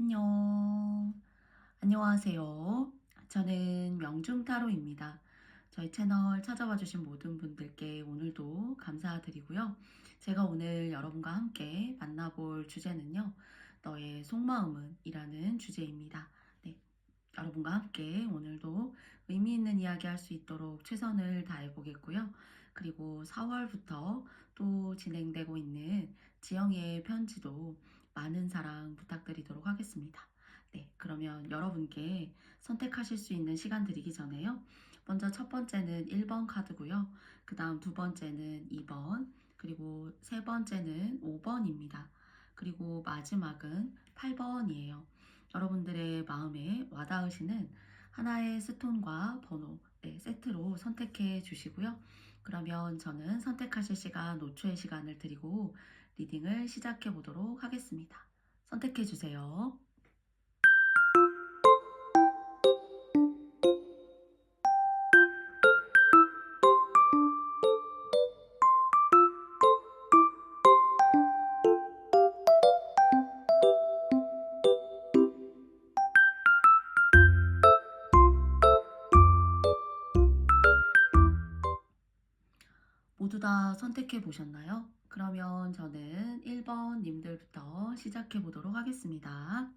안녕. 안녕하세요. 저는 명중타로입니다. 저희 채널 찾아와 주신 모든 분들께 오늘도 감사드리고요. 제가 오늘 여러분과 함께 만나볼 주제는요. 너의 속마음은 이라는 주제입니다. 네, 여러분과 함께 오늘도 의미 있는 이야기 할 수 있도록 최선을 다해 보겠고요. 그리고 4월부터 또 진행되고 있는 지영이의 편지도 많은 사랑 부탁드리도록 하겠습니다. 네, 그러면 여러분께 선택하실 수 있는 시간 드리기 전에요. 먼저 첫 번째는 1번 카드고요. 그 다음 두 번째는 2번, 그리고 세 번째는 5번입니다. 그리고 마지막은 8번이에요. 여러분들의 마음에 와닿으시는 하나의 스톤과 번호 세트로 선택해 주시고요. 그러면 저는 선택하실 시간 5초의 시간을 드리고 리딩을 시작해 보도록 하겠습니다. 선택해 주세요. 모두 다 선택해 보셨나요? 그러면 저는 1번 님들부터 시작해 보도록 하겠습니다.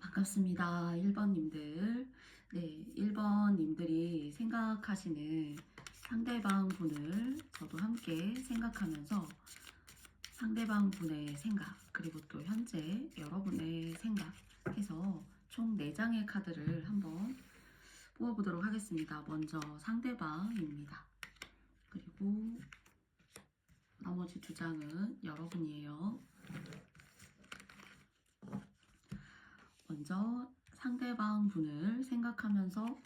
반갑습니다. 1번 님들. 네, 1번 님들이 생각하시는 상대방 분을 저도 함께 생각하면서 상대방 분의 생각, 그리고 또 현재 여러분의 생각 해서 총 4장의 카드를 한번 뽑아보도록 하겠습니다. 먼저 상대방입니다. 그리고 나머지 2장은 여러분이에요. 먼저 상대방 분을 생각하면서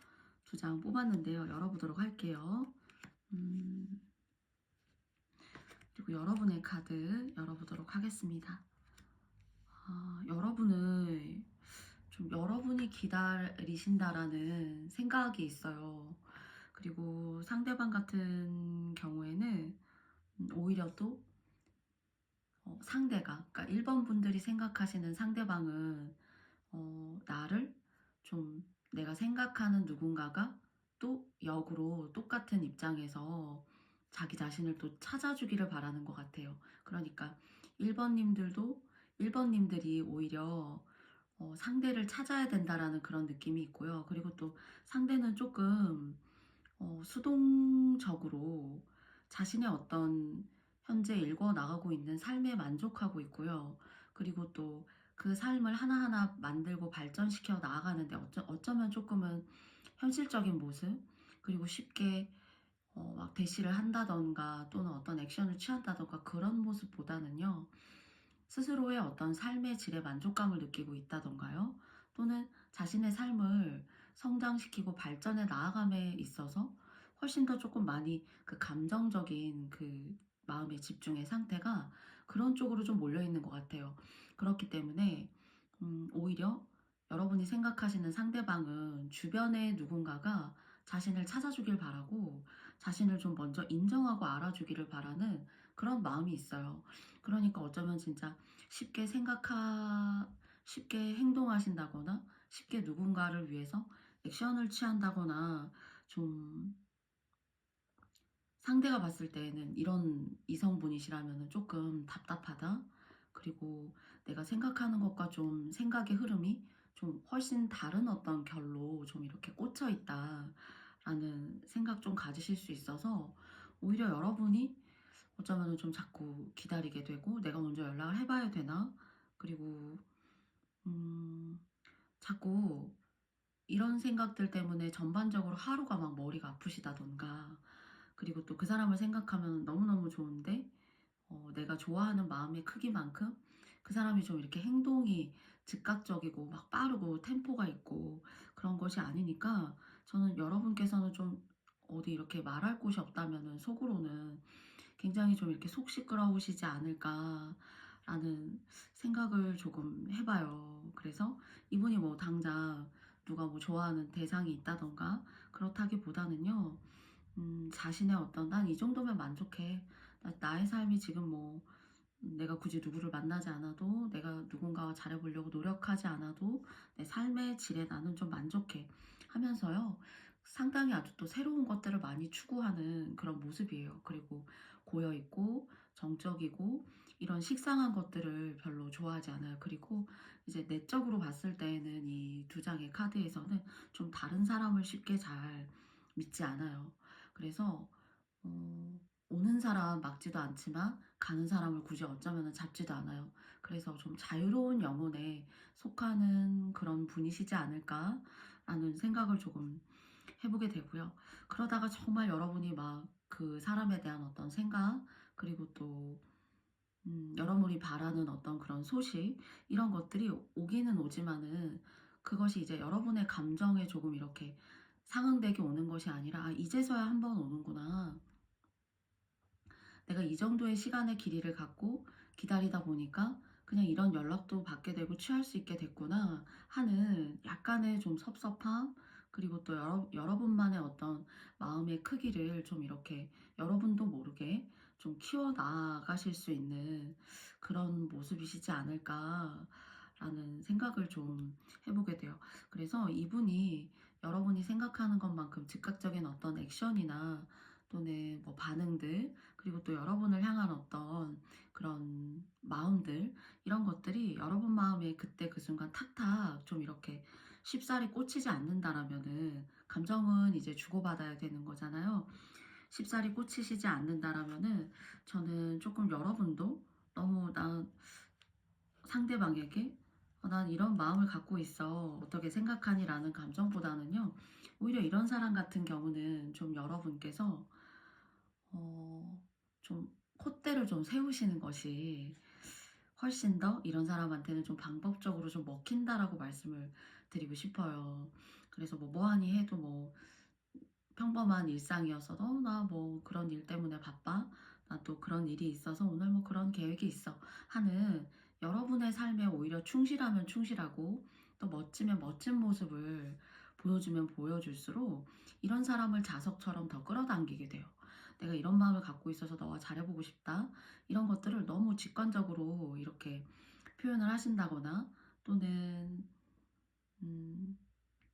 2장 뽑았는데요. 열어보도록 할게요. 그리고 여러분의 카드 열어보도록 하겠습니다. 여러분이 기다리신다라는 생각이 있어요. 그리고 상대방 같은 경우에는 오히려 또 상대가, 그러니까 1번 분들이 생각하시는 상대방은 나를 좀 내가 생각하는 누군가가 또 역으로 똑같은 입장에서 자기 자신을 또 찾아주기를 바라는 것 같아요. 그러니까 1번님들이 오히려 상대를 찾아야 된다라는 그런 느낌이 있고요. 그리고 또 상대는 조금 수동적으로 자신의 어떤 현재 읽어 나가고 있는 삶에 만족하고 있고요. 그리고 또 그 삶을 하나하나 만들고 발전시켜 나아가는데 어쩌면 조금은 현실적인 모습, 그리고 쉽게 막 대시를 한다던가 또는 어떤 액션을 취한다던가 그런 모습보다는요. 스스로의 어떤 삶의 질에 만족감을 느끼고 있다던가요. 또는 자신의 삶을 성장시키고 발전해 나아감에 있어서 훨씬 더 조금 많이 그 감정적인 그 마음의 집중의 상태가 그런 쪽으로 좀 몰려 있는 것 같아요. 그렇기 때문에 오히려 여러분이 생각하시는 상대방은 주변의 누군가가 자신을 찾아주길 바라고 자신을 좀 먼저 인정하고 알아주기를 바라는 그런 마음이 있어요. 그러니까 어쩌면 진짜 쉽게 쉽게 행동하신다거나 쉽게 누군가를 위해서 액션을 취한다거나 좀 상대가 봤을 때에는 이런 이성분이시라면 조금 답답하다. 그리고 내가 생각하는 것과 좀 생각의 흐름이 좀 훨씬 다른 어떤 결로 좀 이렇게 꽂혀 있다라는 생각 좀 가지실 수 있어서 오히려 여러분이 어쩌면 좀 자꾸 기다리게 되고 내가 먼저 연락을 해봐야 되나? 그리고 음, 자꾸 이런 생각들 때문에 전반적으로 하루가 막 머리가 아프시다던가 그리고 또 그 사람을 생각하면 너무너무 좋은데 내가 좋아하는 마음의 크기만큼 그 사람이 좀 이렇게 행동이 즉각적이고 막 빠르고 템포가 있고 그런 것이 아니니까 저는 여러분께서는 좀 어디 이렇게 말할 곳이 없다면은 속으로는 굉장히 좀 이렇게 속 시끄러우시지 않을까라는 생각을 조금 해봐요. 그래서 이분이 뭐 당장 누가 뭐 좋아하는 대상이 있다던가 그렇다기보다는요. 자신의 어떤 '난 이 정도면 만족해. 나의 삶이 지금 뭐 내가 굳이 누구를 만나지 않아도 내가 누군가와 잘해 보려고 노력하지 않아도 내 삶의 질에 나는 좀 만족해.' 하면서요. 상당히 아주 또 새로운 것들을 많이 추구하는 그런 모습이에요. 그리고 고여 있고 정적이고 이런 식상한 것들을 별로 좋아하지 않아요. 그리고 이제 내적으로 봤을 때에는 이 두 장의 카드에서는 좀 다른 사람을 쉽게 잘 믿지 않아요. 그래서 오는 사람 막지도 않지만 가는 사람을 굳이 어쩌면은 잡지도 않아요. 그래서 좀 '자유로운 영혼에 속하는 그런 분이시지 않을까.'라는 생각을 조금 해 보게 되고요. 그러다가 정말 여러분이 막 그 사람에 대한 어떤 생각, 그리고 또 여러분이 바라는 어떤 그런 소식, 이런 것들이 오기는 오지만은 그것이 이제 여러분의 감정에 조금 이렇게 상응되게 오는 것이 아니라 '아 이제서야 한 번 오는구나. 내가 이 정도의 시간의 길이를 갖고 기다리다 보니까 그냥 이런 연락도 받게 되고 취할 수 있게 됐구나.' 하는 약간의 좀 섭섭함, 그리고 또 여러분만의 어떤 마음의 크기를 좀 이렇게 여러분도 모르게 좀 키워 나가실 수 있는 그런 모습이시지 않을까라는 생각을 좀 해 보게 돼요. 그래서 이분이 여러분이 생각하는 것만큼 즉각적인 어떤 액션이나 또는 뭐 반응들, 그리고 또 여러분을 향한 어떤 그런 마음들, 이런 것들이 여러분 마음에 그때 그 순간 탁탁 좀 이렇게 쉽사리 꽂히지 않는다라면은, 감정은 이제 주고받아야 되는 거잖아요. 쉽사리 꽂히시지 않는다라면은 저는 조금 여러분도 너무 상대방에게 난 이런 마음을 갖고 있어. 어떻게 생각하니? 라는 감정보다는요. 오히려 이런 사람 같은 경우는 좀 여러분께서 어 좀 콧대를 좀 세우시는 것이 훨씬 더 이런 사람한테는 좀 방법적으로 좀 먹힌다라고 말씀을 드리고 싶어요. 그래서 뭐 하니 해도 뭐 평범한 일상이었어도 나 뭐 그런 일 때문에 바빠. 나 또 그런 일이 있어서 오늘 뭐 그런 계획이 있어." 하는, 여러분의 삶에 오히려 충실하면 충실하고 또 멋지면 멋진 모습을 보여주면 보여줄수록 이런 사람을 자석처럼 더 끌어당기게 돼요. '내가 이런 마음을 갖고 있어서 너와 잘해 보고 싶다.' 이런 것들을 너무 직관적으로 이렇게 표현을 하신다거나, 또는 음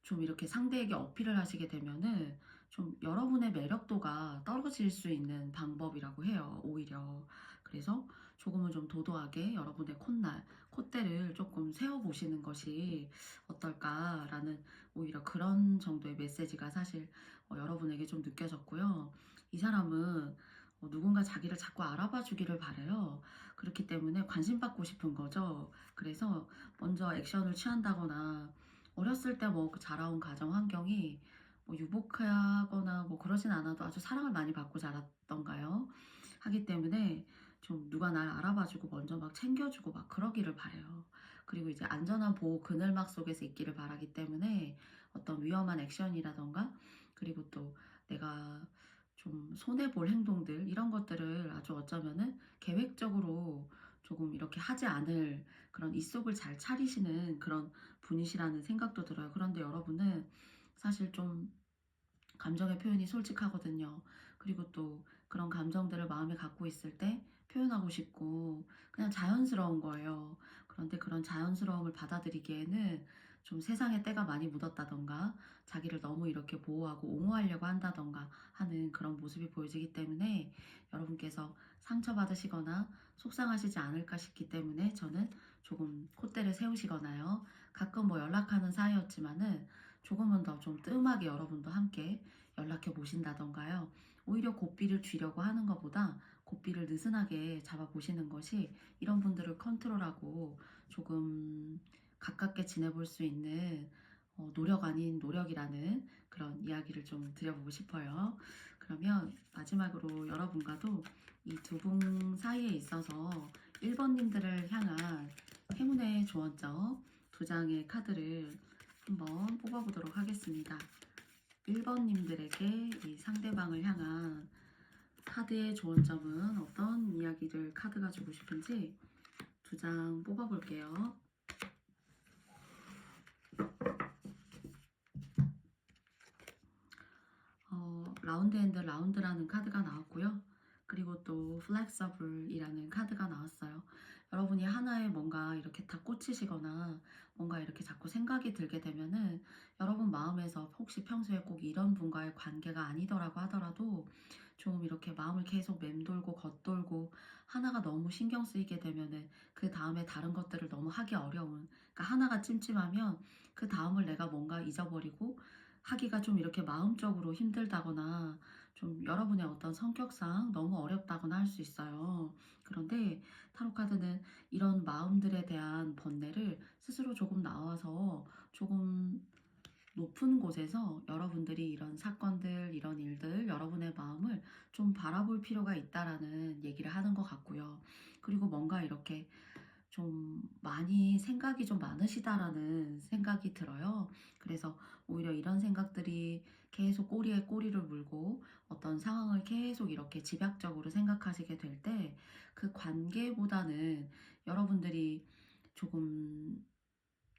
좀 이렇게 상대에게 어필을 하시게 되면은 좀 여러분의 매력도가 떨어질 수 있는 방법이라고 해요, 오히려. 그래서 조금은 좀 도도하게 여러분의 콧대를 조금 세워 보시는 것이 어떨까라는, 오히려 그런 정도의 메시지가 사실 여러분에게 좀 느껴졌고요. 이 사람은 누군가 자기를 자꾸 알아봐 주기를 바라요. 그렇기 때문에 관심받고 싶은 거죠. 그래서 먼저 액션을 취한다거나, 어렸을 때 뭐 그 자라온 가정 환경이 뭐 유복하거나 뭐 그러진 않아도 아주 사랑을 많이 받고 자랐던가요? 하기 때문에 좀 누가 날 알아봐 주고 먼저 막 챙겨 주고 막 그러기를 바라요. 그리고 이제 안전한 보호 그늘막 속에서 있기를 바라기 때문에 어떤 위험한 액션이라든가, 그리고 또 내가 좀 손해 볼 행동들, 이런 것들을 아주 어쩌면은 계획적으로 조금 이렇게 하지 않을, 그런 입속을 잘 차리시는 그런 분이시라는 생각도 들어요. 그런데 여러분은 사실 좀 감정의 표현이 솔직하거든요. 그리고 또 그런 감정들을 마음에 갖고 있을 때 표현하고 싶고 그냥 자연스러운 거예요. 그런데 그런 자연스러움을 받아들이기에는 좀 세상에 때가 많이 묻었다던가, 자기를 너무 이렇게 보호하고 옹호하려고 한다던가 하는 그런 모습이 보여지기 때문에 여러분께서 상처받으시거나 속상하시지 않을까 싶기 때문에 저는 조금 콧대를 세우시거나요. 가끔 뭐 연락하는 사이였지만은 조금은 더 좀 뜸하게 여러분도 함께 연락해 보신다던가요. 오히려 고삐를 쥐려고 하는 것보다 고삐를 느슨하게 잡아 보시는 것이 이런 분들을 컨트롤하고 조금 가깝게 지내볼 수 있는 노력 아닌 노력이라는 그런 이야기를 좀 드려보고 싶어요. 그러면 마지막으로 여러분과도 이 두 분 사이에 있어서 1번님들을 향한 행운의 조언점 두 장의 카드를 한번 뽑아보도록 하겠습니다. 1번님들에게 이 상대방을 향한 카드의 조언점은 어떤 이야기를 카드가 주고 싶은지 두 장 뽑아볼게요. 라운드 앤드 라운드라는 카드가 나왔고요. 그리고 또 플렉서블이라는 카드가 나왔어요. 여러분이 하나에 뭔가 이렇게 다 꽂히시거나 뭔가 이렇게 자꾸 생각이 들게 되면은 여러분 마음에서 혹시 평소에 꼭 이런 분과의 관계가 아니더라고 하더라도 좀 이렇게 마음을 계속 맴돌고 겉돌고 하나가 너무 신경 쓰이게 되면은 그 다음에 다른 것들을 너무 하기 어려운, 그러니까 하나가 찜찜하면 그 다음을 내가 뭔가 잊어버리고 하기가 좀 이렇게 마음적으로 힘들다거나 좀 여러분의 어떤 성격상 너무 어렵다거나 할 수 있어요. 그런데 타로 카드는 이런 마음들에 대한 번뇌를 스스로 조금 나와서 조금 높은 곳에서 여러분들이 이런 사건들, 이런 일들, 여러분의 마음을 좀 바라볼 필요가 있다라는 얘기를 하는 것 같고요. 그리고 뭔가 이렇게 좀 많이 생각이 좀 많으시다라는 생각이 들어요. 그래서 오히려 이런 생각들이 계속 꼬리에 꼬리를 물고 어떤 상황을 계속 이렇게 집약적으로 생각하시게 될 때 그 관계보다는 여러분들이 조금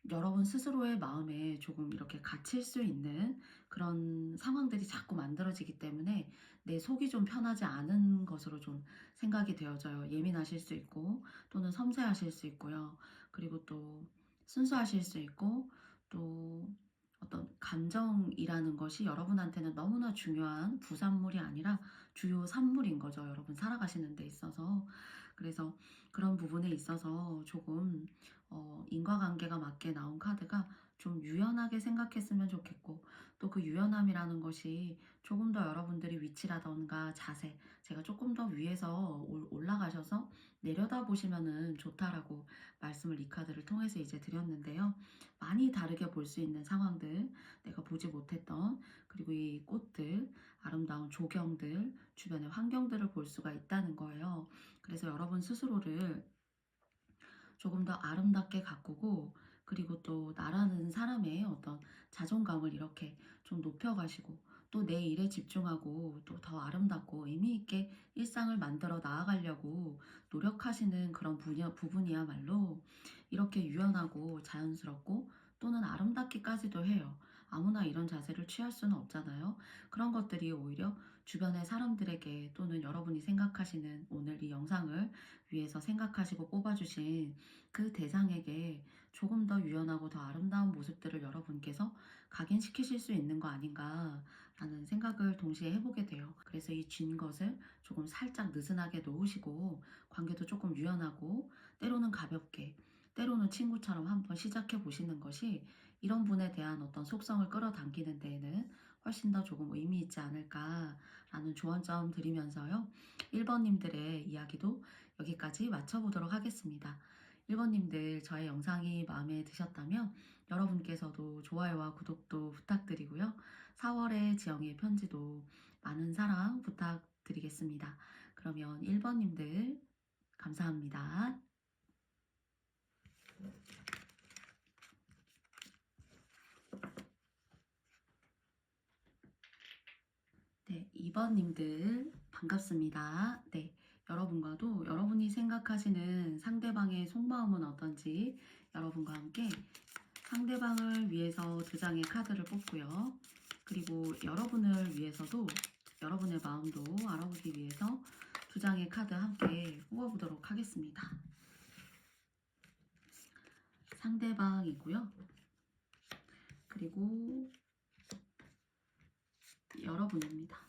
여러분 스스로의 마음에 조금 이렇게 갇힐 수 있는 그런 상황들이 자꾸 만들어지기 때문에 내 속이 좀 편하지 않은 것으로 좀 생각이 되어져요. 예민하실 수 있고 또는 섬세하실 수 있고요. 그리고 또 순수하실 수 있고 또 어떤 감정이라는 것이 여러분한테는 너무나 중요한 부산물이 아니라 주요 산물인 거죠. 여러분 살아가시는 데 있어서. 그래서 그런 부분에 있어서 조금 인과관계가 맞게 나온 카드가 좀 유연하게 생각했으면 좋겠고 또 그 유연함이라는 것이 조금 더 여러분들이 위치라던가 자세, 제가 조금 더 위에서 올라가셔서 내려다보시면은 좋다라고 말씀을 이 카드를 통해서 이제 드렸는데요. 많이 다르게 볼 수 있는 상황들, 내가 보지 못했던, 그리고 이 꽃들, 아름다운 조경들, 주변의 환경들을 볼 수가 있다는 거예요. 그래서 여러분 스스로를 조금 더 아름답게 가꾸고 그리고 또 나라는 사람의 어떤 자존감을 이렇게 좀 높여가시고 또 내 일에 집중하고 또 더 아름답고 의미 있게 일상을 만들어 나아가려고 노력하시는 그런 부분이야말로 이렇게 유연하고 자연스럽고 또는 아름답기까지도 해요. 아무나 이런 자세를 취할 수는 없잖아요. 그런 것들이 오히려 주변의 사람들에게 또는 여러분이 생각하시는 오늘 이 영상을 위해서 생각하시고 뽑아주신 그 대상에게 조금 더 유연하고 더 아름다운 모습들을 여러분께서 각인시키실 수 있는 거 아닌가라는 생각을 동시에 해보게 돼요. 그래서 이 쥔 것을 조금 살짝 느슨하게 놓으시고 관계도 조금 유연하고 때로는 가볍게 때로는 친구처럼 한번 시작해 보시는 것이 이런 분에 대한 어떤 속성을 끌어당기는 데에는 훨씬 더 조금 의미 있지 않을까라는 조언점 드리면서요. 1번님들의 이야기도 여기까지 마쳐보도록 하겠습니다. 1번님들 저의 영상이 마음에 드셨다면 여러분께서도 좋아요와 구독도 부탁드리고요. 4월의 지영의 편지도 많은 사랑 부탁드리겠습니다. 그러면 1번님들 감사합니다. 네, 2번님들 반갑습니다. 네, 여러분과도 여러분이 생각하시는 상대방의 속마음은 어떤지 여러분과 함께 상대방을 위해서 2장의 카드를 뽑고요. 그리고 여러분을 위해서도 여러분의 마음도 알아보기 위해서 2장의 카드 함께 뽑아보도록 하겠습니다. 상대방이고요. 그리고 여러분입니다.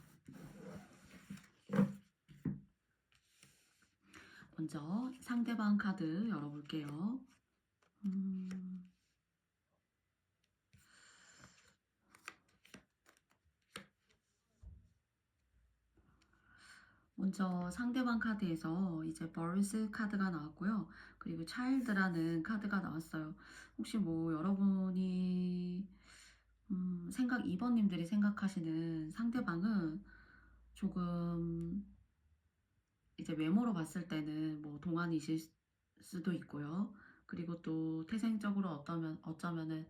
먼저 상대방 카드 열어볼게요. 먼저 상대방 카드에서 이제 벌스 카드가 나왔고요. 그리고 차일드라는 카드가 나왔어요. 혹시 뭐 여러분이 2번님들이 생각하시는 상대방은 조금 이제 외모로 봤을 때는 뭐 동안이실 수도 있고요. 그리고 또 태생적으로 어쩌면은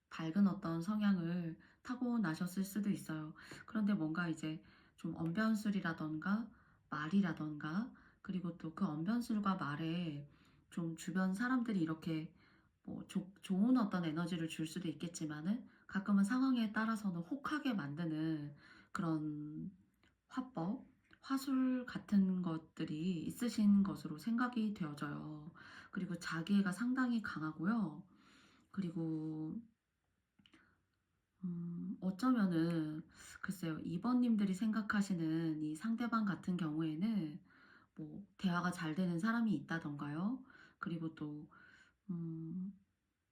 밝은 어떤 성향을 타고나셨을 수도 있어요. 그런데 뭔가 이제 좀 언변술이라던가 말이라던가 그리고 또 그 언변술과 말에 좀 주변 사람들이 이렇게 뭐 좋은 어떤 에너지를 줄 수도 있겠지만은 가끔은 상황에 따라서는 혹하게 만드는 그런 화법, 화술 같은 것들이 있으신 것으로 생각이 되어져요. 그리고 자기애가 상당히 강하고요. 그리고 어쩌면은 글쎄요. 2 번님들이 생각하시는 이 상대방 같은 경우에는 뭐 대화가 잘 되는 사람이 있다든가요. 그리고 또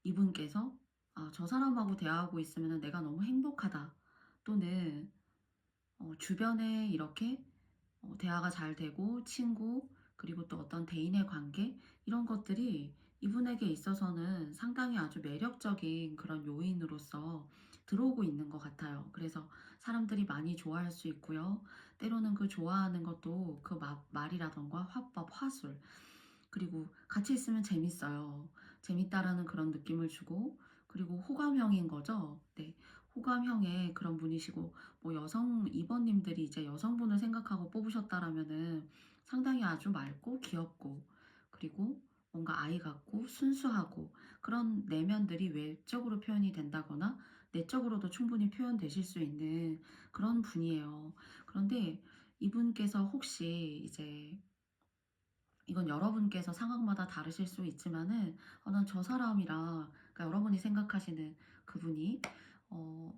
이분께서 '아 저 사람하고 대화하고 있으면은 내가 너무 행복하다.' 또는 주변에 이렇게 대화가 잘 되고 친구 그리고 또 어떤 대인의 관계 이런 것들이 이분에게 있어서는 상당히 아주 매력적인 그런 요인으로서 들어오고 있는 것 같아요. 그래서 사람들이 많이 좋아할 수 있고요. 때로는 그 좋아하는 것도 그 말이라던가 화법, 화술 그리고 같이 있으면 재밌어요. 재밌다라는 그런 느낌을 주고 그리고 호감형인 거죠. 네. 호감형의 그런 분이시고 뭐 여성 2 번님들이 이제 여성분을 생각하고 뽑으셨다라면은 상당히 아주 맑고 귀엽고 그리고 뭔가 아이 같고 순수하고 그런 내면들이 외적으로 표현이 된다거나 내적으로도 충분히 표현되실 수 있는 그런 분이에요. 그런데 이분께서 혹시 이제 이건 여러분께서 상황마다 다르실 수 있지만은 난 저 사람이랑 그러니까 여러분이 생각하시는 그분이 어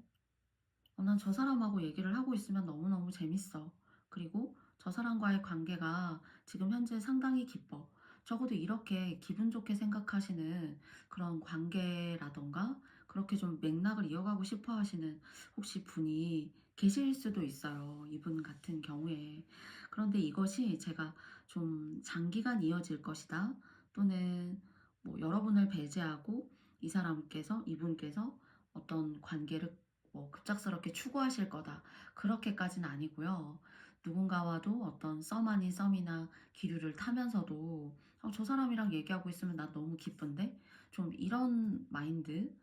'난 저 사람하고 얘기를 하고 있으면 너무너무 재밌어. 그리고 저 사람과의 관계가 지금 현재 상당히 기뻐.' 적어도 이렇게 기분 좋게 생각하시는 그런 관계라든가 그렇게 좀 맥락을 이어가고 싶어 하시는 혹시 분이 계실 수도 있어요, 이분 같은 경우에. 그런데 이것이 제가 좀 '장기간 이어질 것이다.' 또는 뭐 여러분을 배제하고 이 사람께서 이분께서 어떤 관계를 뭐 급작스럽게 추구하실 거다. 그렇게까지는 아니고요. 누군가와도 어떤 썸 아닌 썸이나 기류를 타면서도 저 사람이랑 얘기하고 있으면 난 너무 기쁜데? 좀 이런 마인드?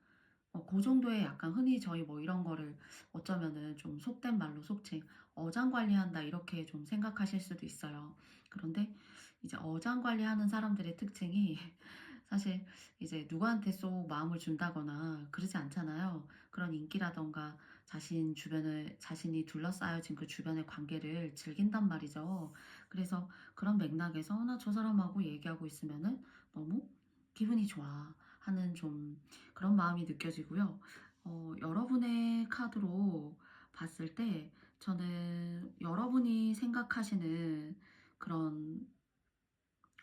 그 정도의 약간 흔히 저희 뭐 이런 거를 어쩌면은 좀 속된 말로 속칭 어장관리한다 이렇게 좀 생각하실 수도 있어요. 그런데 이제 어장관리하는 사람들의 특징이 사실 이제 누구한테 쏙 마음을 준다거나 그러지 않잖아요. 그런 인기라든가 자신 주변을 자신이 둘러싸여진 그 주변의 관계를 즐긴단 말이죠. 그래서 그런 맥락에서 '나 저 사람하고 얘기하고 있으면은 너무 기분이 좋아.' 하는 좀 그런 마음이 느껴지고요. 여러분의 카드로 봤을 때 저는 여러분이 생각하시는 그런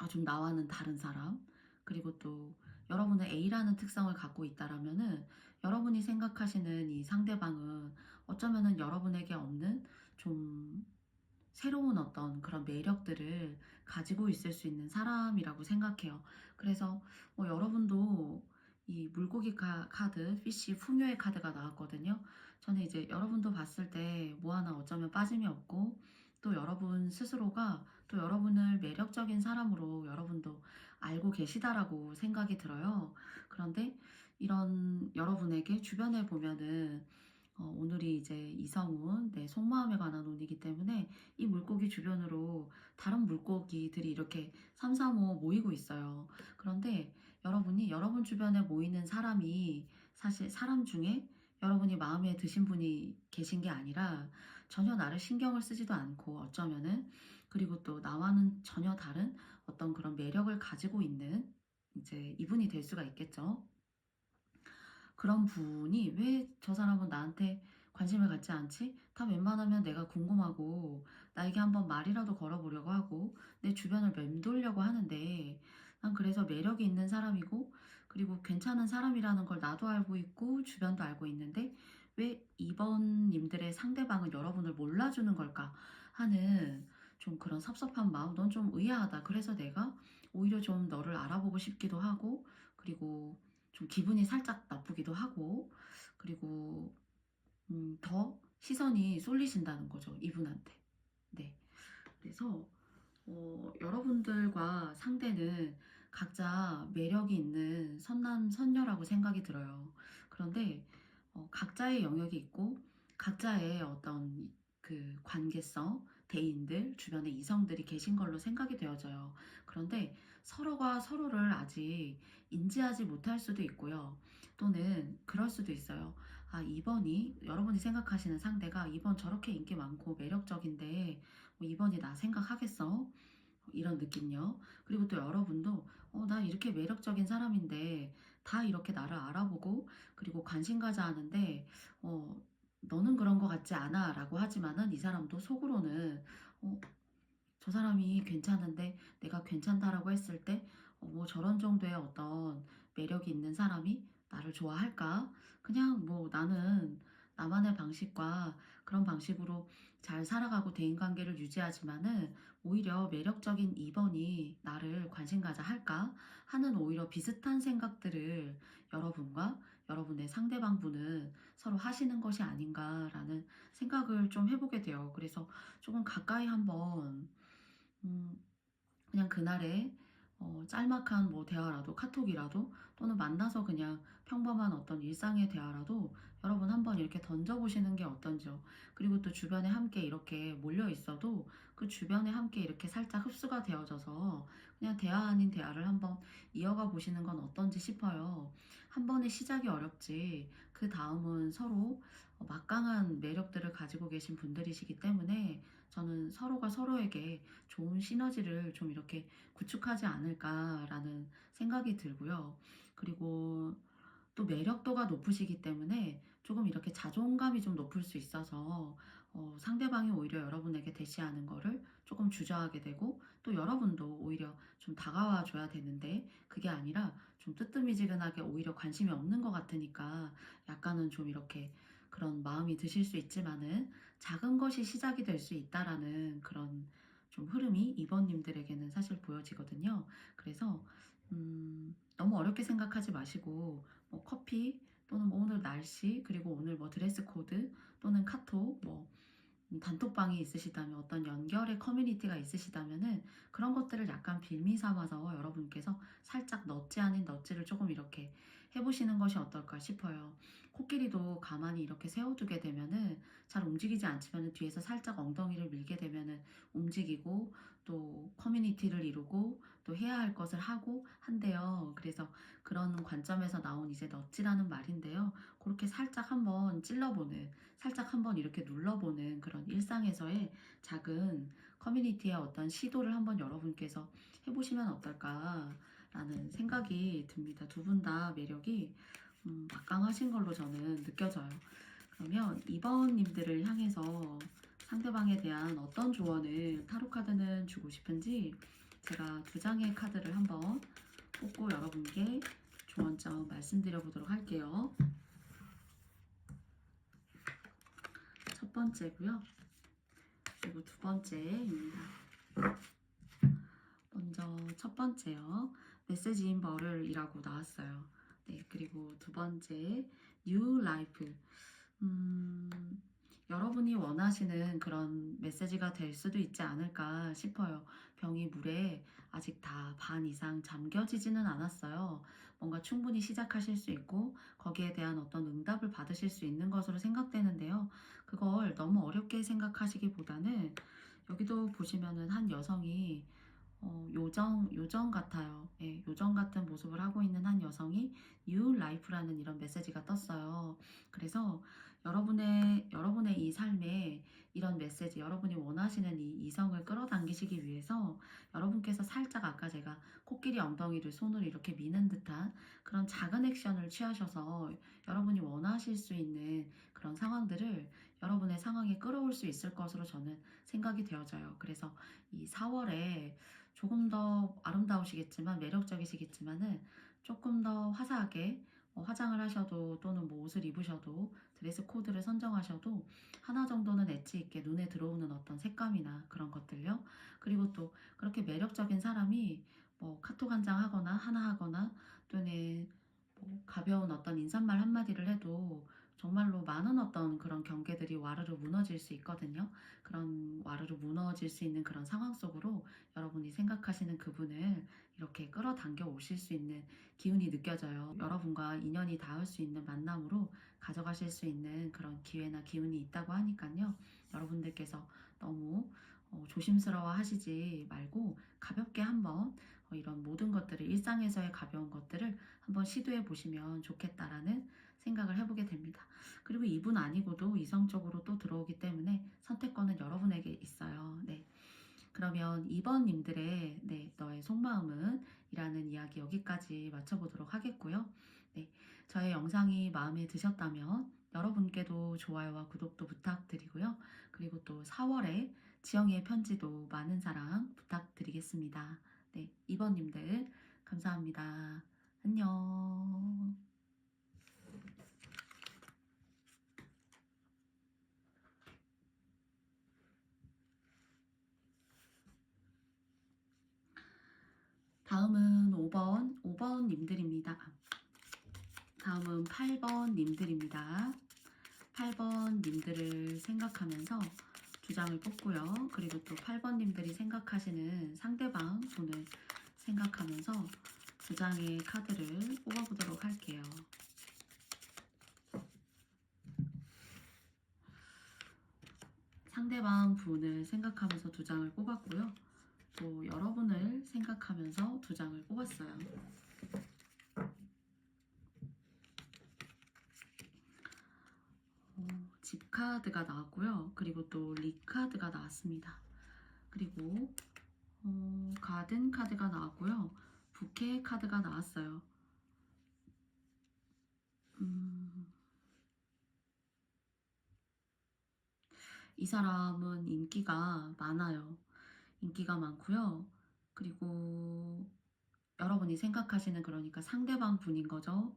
좀 나와는 다른 사람 그리고 또 여러분은 A라는 특성을 갖고 있다라면은 여러분이 생각하시는 이 상대방은 어쩌면은 여러분에게 없는 좀 새로운 어떤 그런 매력들을 가지고 있을 수 있는 사람이라고 생각해요. 그래서 여러분도 이 물고기 카드, 피쉬 풍요의 카드가 나왔거든요. 저는 이제 여러분도 봤을 때 뭐 하나 어쩌면 빠짐이 없고 또 여러분 스스로가 또 여러분을 매력적인 사람으로 여러분도 알고 계시다라고 생각이 들어요. 그런데 이런 여러분에게 주변에 보면은 오늘이 이제 이성운, 내 속마음에 관한 운이기 때문에 이 물고기 주변으로 다른 물고기들이 이렇게 삼삼오오 모이고 있어요. 그런데 여러분이 여러분 주변에 모이는 사람이 사실 사람 중에 여러분이 마음에 드신 분이 계신 게 아니라 전혀 나를 신경을 쓰지도 않고 어쩌면은 그리고 또 나와는 전혀 다른 어떤 그런 매력을 가지고 있는 이제 이분이 될 수가 있겠죠. 그런 분이 '왜 저 사람은 나한테 관심을 갖지 않지? 다 웬만하면 내가 궁금하고 나에게 한번 말이라도 걸어 보려고 하고 내 주변을 맴돌려고 하는데 난 그래서 매력이 있는 사람이고 그리고 괜찮은 사람이라는 걸 나도 알고 있고 주변도 알고 있는데 왜 이번 님들의 상대방은 여러분을 몰라주는 걸까?' 하는 좀 그런 섭섭한 마음 '넌 좀 의아하다. 그래서 내가 오히려 좀 너를 알아보고 싶기도 하고 그리고 좀 기분이 살짝 나쁘기도 하고 그리고 더 시선이 쏠리신다는 거죠, 이분한테. 네. 그래서 여러분들과 상대는 각자 매력이 있는 선남 선녀라고 생각이 들어요. 그런데 각자의 영역이 있고 각자의 어떤 그 관계성, 대인들, 주변에 이성들이 계신 걸로 생각이 되어져요. 그런데 서로가 서로를 아직 인지하지 못할 수도 있고요. 또는 그럴 수도 있어요. 아, 2번이 여러분이 생각하시는 상대가 2번 저렇게 인기 많고 매력적인데 뭐 2번이 나 생각하겠어? 이런 느낌요. 그리고 또 여러분도 나 이렇게 매력적인 사람인데 다 이렇게 나를 알아보고 그리고 관심 가져 하는데 어, 너는 그런 것 같지 않아 라고 하지만은 이 사람도 속으로는 어, 저 사람이 괜찮은데 내가 괜찮다라고 했을 때 뭐 저런 정도의 어떤 매력이 있는 사람이 나를 좋아할까? 그냥 뭐 나는 나만의 방식과 그런 방식으로 잘 살아가고 대인관계를 유지하지만은 오히려 매력적인 2번이 나를 관심 가져 할까? 하는 오히려 비슷한 생각들을 여러분과 여러분의 상대방분은 서로 하시는 것이 아닌가라는 생각을 좀 해보게 돼요. 그래서 조금 가까이 한번 음, 그냥 그날의 짤막한 뭐 대화라도 카톡이라도 또는 만나서 그냥 평범한 어떤 일상의 대화라도 여러분 한번 이렇게 던져보시는 게 어떤지요. 그리고 또 주변에 함께 이렇게 몰려 있어도 그 주변에 함께 이렇게 살짝 흡수가 되어져서 그냥 대화 아닌 대화를 한번 이어가 보시는 건 어떤지 싶어요. 한 번의 시작이 어렵지 그 다음은 서로 막강한 매력들을 가지고 계신 분들이시기 때문에 저는 서로가 서로에게 좋은 시너지를 좀 이렇게 구축하지 않을까라는 생각이 들고요. 그리고 또 매력도가 높으시기 때문에 조금 이렇게 자존감이 좀 높을 수 있어서 상대방이 오히려 여러분에게 대시하는 거를 조금 주저하게 되고 또 여러분도 오히려 좀 다가와 줘야 되는데 그게 아니라 좀 뜨뜨미지근하게 오히려 관심이 없는 것 같으니까 약간은 좀 이렇게 그런 마음이 드실 수 있지만은 작은 것이 시작이 될 수 있다라는 그런 좀 흐름이 이번님들에게는 사실 보여지거든요. 그래서 너무 어렵게 생각하지 마시고 뭐 커피 또는 뭐 오늘 날씨 그리고 오늘 뭐 드레스 코드 또는 카톡 뭐 단톡방이 있으시다면 어떤 연결의 커뮤니티가 있으시다면은 그런 것들을 약간 빌미 삼아서 여러분께서 살짝 넛지 아닌 넛지를 조금 이렇게 해보시는 것이 어떨까 싶어요. 코끼리도 가만히 이렇게 세워두게 되면은 잘 움직이지 않지만은 뒤에서 살짝 엉덩이를 밀게 되면은 움직이고 또 커뮤니티를 이루고 또 해야 할 것을 하고 한대요. 그래서 그런 관점에서 나온 이제 넛지라는 말인데요. 그렇게 살짝 한번 찔러보는 살짝 한번 이렇게 눌러보는 그런 일상에서의 작은 커뮤니티의 어떤 시도를 한번 여러분께서 해보시면 어떨까라는 생각이 듭니다. 두 분 다 매력이 막강하신 걸로 저는 느껴져요. 그러면 2번님들을 향해서 상대방에 대한 어떤 조언을 타로 카드는 주고 싶은지 제가 두 장의 카드를 한번 뽑고 여러분께 조언점 말씀드려 보도록 할게요. 첫 번째고요. 그리고 두 번째입니다. 먼저 첫 번째요. 메시지 인 버를이라고 나왔어요. 네, 그리고 두 번째 뉴 라이프. 여러분이 원하시는 그런 메시지가 될 수도 있지 않을까 싶어요. 병이 물에 아직 다 반 이상 잠겨지지는 않았어요. 뭔가 충분히 시작하실 수 있고 거기에 대한 어떤 응답을 받으실 수 있는 것으로 생각되는데요. 그걸 너무 어렵게 생각하시기보다는 여기도 보시면은 한 여성이 요정 같아요. 예, 요정 같은 모습을 하고 있는 한 여성이 New Life라는 이런 메시지가 떴어요. 그래서 여러분의 이 삶에 이런 메시지, 여러분이 원하시는 이 이성을 끌어당기시기 위해서 여러분께서 살짝 아까 제가 코끼리 엉덩이를 손으로 이렇게 미는 듯한 그런 작은 액션을 취하셔서 여러분이 원하실 수 있는 그런 상황들을 여러분의 상황에 끌어올 수 있을 것으로 저는 생각이 되어져요. 그래서 이 4월에 조금 더 아름다우시겠지만 매력적이시겠지만은 조금 더 화사하게 화장을 하셔도 또는 뭐 옷을 입으셔도 드레스 코드를 선정하셔도 하나 정도는 엣지 있게 눈에 들어오는 어떤 색감이나 그런 것들요. 그리고 또 그렇게 매력적인 사람이 뭐 카톡 한 장 하거나 하나 하거나 또는 뭐 가벼운 어떤 인사말 한마디를 해도 정말로 많은 어떤 그런 경계들이 와르르 무너질 수 있거든요. 그런 와르르 무너질 수 있는 그런 상황 속으로 여러분이 생각하시는 그분을 이렇게 끌어당겨 오실 수 있는 기운이 느껴져요. 여러분과 인연이 닿을 수 있는 만남으로 가져가실 수 있는 그런 기회나 기운이 있다고 하니까요. 여러분들께서 너무 조심스러워 하시지 말고 가볍게 한번 이런 모든 것들을 일상에서의 가벼운 것들을 한번 시도해 보시면 좋겠다라는 생각을 해보게 됩니다. 그리고 이분 아니고도 이성적으로 또 들어오기 때문에 선택권은 여러분에게 있어요. 네. 그러면 2번님들의 너의 속마음은 이라는 이야기 여기까지 마쳐보도록 하겠고요. 네, 저의 영상이 마음에 드셨다면 여러분께도 좋아요와 구독도 부탁드리고요. 그리고 또 4월에 지영이의 편지도 많은 사랑 부탁드리겠습니다. 네, 2번님들 감사합니다. 안녕. 다음은 5번 님들입니다. 다음은 8번 님들입니다. 8번 님들을 생각하면서 두 장을 뽑고요. 그리고 또 8번 님들이 생각하시는 상대방 분을 생각하면서 두 장의 카드를 뽑아보도록 할게요. 상대방 분을 생각하면서 두 장을 뽑았고요. 또 여러분을 생각하면서 두 장을 뽑았어요. 집 카드가 나왔고요. 그리고 또 리 카드가 나왔습니다. 그리고 가든 카드가 나왔고요. 부케 카드가 나왔어요. 이 사람은 인기가 많아요. 인기가 많고요. 그리고 여러분이 생각하시는 그러니까 상대방 분인 거죠.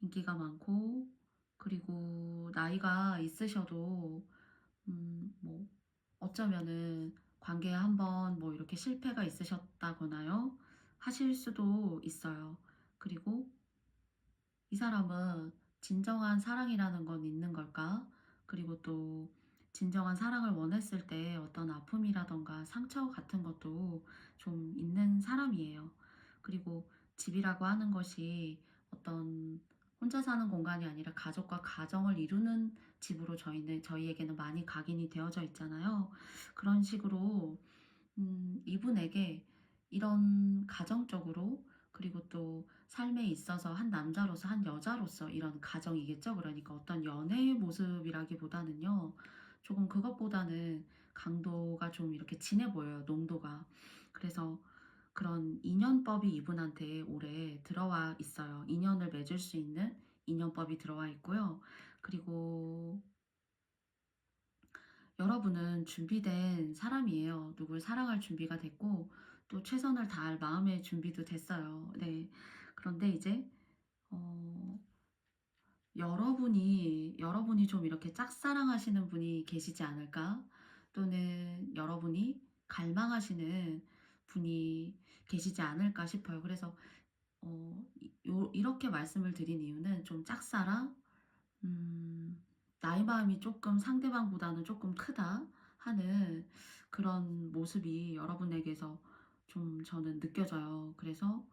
인기가 많고 그리고 나이가 있으셔도 뭐 어쩌면은 관계에 한번 뭐 이렇게 실패가 있으셨다거나요. 하실 수도 있어요. 그리고 이 사람은 진정한 사랑이라는 건 있는 걸까? 그리고 또 진정한 사랑을 원했을 때 어떤 아픔이라던가 상처 같은 것도 좀 있는 사람이에요. 그리고 집이라고 하는 것이 어떤 혼자 사는 공간이 아니라 가족과 가정을 이루는 집으로 저희에게는 많이 각인이 되어져 있잖아요. 그런 식으로 이분에게 이런 가정적으로 그리고 또 삶에 있어서 한 남자로서 한 여자로서 이런 가정이겠죠. 그러니까 어떤 연애의 모습이라기보다는요. 조금 그것보다는 강도가 좀 이렇게 진해 보여요. 농도가. 그래서 그런 인연법이 이분한테 올해 들어와 있어요. 인연을 맺을 수 있는 인연법이 들어와 있고요. 그리고 여러분은 준비된 사람이에요. 누굴 사랑할 준비가 됐고 또 최선을 다할 마음의 준비도 됐어요. 네. 그런데 이제 어, 여러분이 좀 이렇게 짝사랑하시는 분이 계시지 않을까? 또는 여러분이 갈망하시는 분이 계시지 않을까 싶어요. 그래서 이렇게 말씀을 드린 이유는 좀 짝사랑, 나의 마음이 조금 상대방보다는 조금 크다 하는 그런 모습이 여러분에게서 좀 저는 느껴져요. 그래서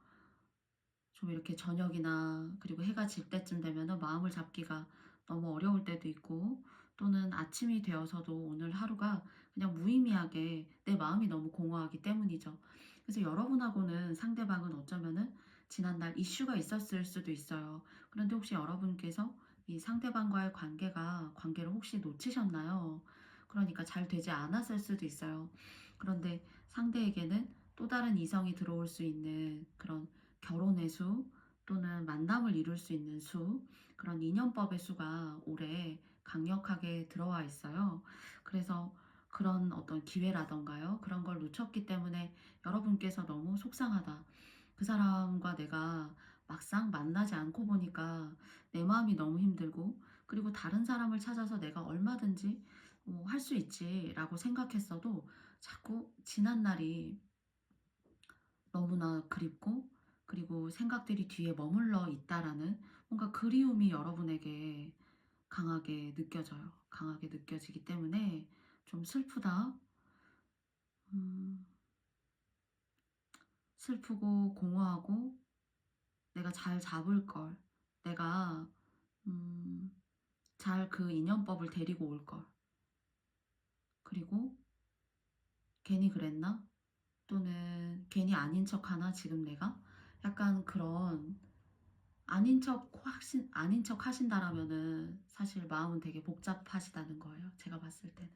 좀 이렇게 저녁이나 그리고 해가 질 때쯤 되면은 마음을 잡기가 너무 어려울 때도 있고 또는 아침이 되어서도 오늘 하루가 그냥 무의미하게 내 마음이 너무 공허하기 때문이죠. 그래서 여러분하고는 상대방은 어쩌면은 지난날 이슈가 있었을 수도 있어요. 그런데 혹시 여러분께서 이 상대방과의 관계를 혹시 놓치셨나요? 그러니까 잘 되지 않았을 수도 있어요. 그런데 상대에게는 또 다른 이성이 들어올 수 있는 그런 결혼의 수 또는 만남을 이룰 수 있는 수, 그런 인연법의 수가 올해 강력하게 들어와 있어요. 그래서 그런 어떤 기회라던가요. 그런 걸 놓쳤기 때문에 여러분께서 너무 속상하다. 그 사람과 내가 막상 만나지 않고 보니까 내 마음이 너무 힘들고 그리고 다른 사람을 찾아서 내가 얼마든지 할 수 있지라고 생각했어도 자꾸 지난 날이 너무나 그립고 그리고 생각들이 뒤에 머물러 있다라는 뭔가 그리움이 여러분에게 강하게 느껴져요. 강하게 느껴지기 때문에 좀 슬프다. 음, 슬프고 공허하고 내가 잘 잡을 걸. 내가 잘 그 인연법을 데리고 올 걸. 그리고 괜히 그랬나? 또는 괜히 아닌 척 하나 지금 내가? 약간 그런 아닌 척 하신다라면은 사실 마음은 되게 복잡하시다는 거예요. 제가 봤을 때는.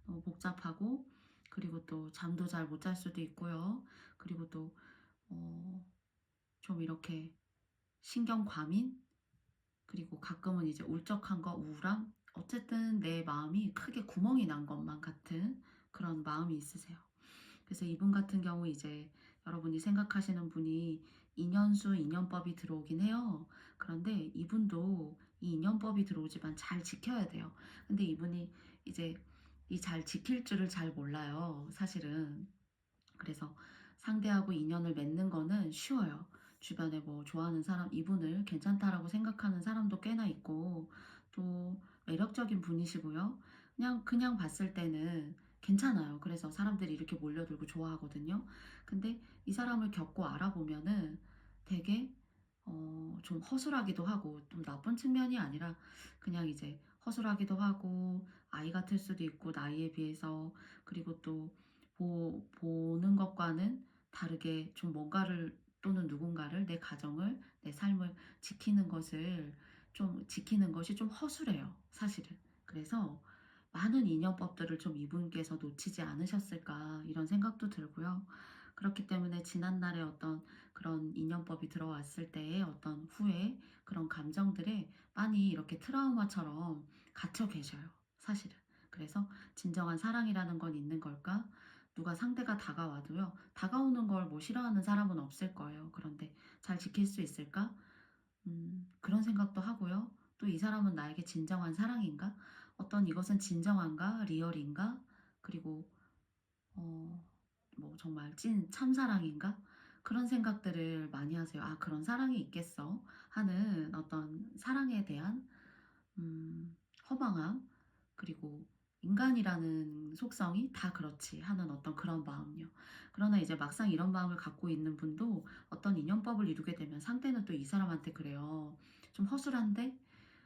너무 복잡하고, 그리고 또 잠도 잘 못 잘 수도 있고요. 그리고 또, 어, 좀 이렇게 신경 과민? 그리고 가끔은 이제 울적한 거, 우울함? 어쨌든 내 마음이 크게 구멍이 난 것만 같은 그런 마음이 있으세요. 그래서 이분 같은 경우 이제 여러분이 생각하시는 분이 인연수, 인연법이 들어오긴 해요. 그런데 이분도 이 인연법이 들어오지만 잘 지켜야 돼요. 근데 이분이 이제 이 잘 지킬 줄을 잘 몰라요, 사실은. 그래서 상대하고 인연을 맺는 거는 쉬워요. 주변에 뭐 좋아하는 사람, 이분을 괜찮다라고 생각하는 사람도 꽤나 있고, 또 매력적인 분이시고요. 그냥 봤을 때는 괜찮아요. 그래서 사람들이 이렇게 몰려들고 좋아하거든요. 근데 이 사람을 겪고 알아보면은 되게 좀 허술하기도 하고, 좀 나쁜 측면이 아니라 그냥 이제 허술하기도 하고, 아이 같을 수도 있고, 나이에 비해서. 그리고 또 보는 것과는 다르게 좀 뭔가를, 또는 누군가를, 내 가정을, 내 삶을 지키는 것이 좀 허술해요, 사실은. 그래서 많은 인연법들을 좀 이분께서 놓치지 않으셨을까 이런 생각도 들고요. 그렇기 때문에 지난날에 어떤 그런 인연법이 들어왔을 때의 어떤 후회, 그런 감정들에 많이 이렇게 트라우마처럼 갇혀 계셔요, 사실은. 그래서 진정한 사랑이라는 건 있는 걸까? 누가 상대가 다가와도요, 다가오는 걸 뭐 싫어하는 사람은 없을 거예요. 그런데 잘 지킬 수 있을까? 그런 생각도 하고요. 또 이 사람은 나에게 진정한 사랑인가? 어떤 이것은 진정한가? 리얼인가? 그리고 어, 뭐 정말 찐 참사랑인가? 그런 생각들을 많이 하세요. 아, 그런 사랑이 있겠어? 하는 어떤 사랑에 대한 허망함, 그리고 인간이라는 속성이 다 그렇지 하는 어떤 그런 마음요. 그러나 이제 막상 이런 마음을 갖고 있는 분도 어떤 인연법을 이루게 되면 상대는 또 이 사람한테 그래요. 좀 허술한데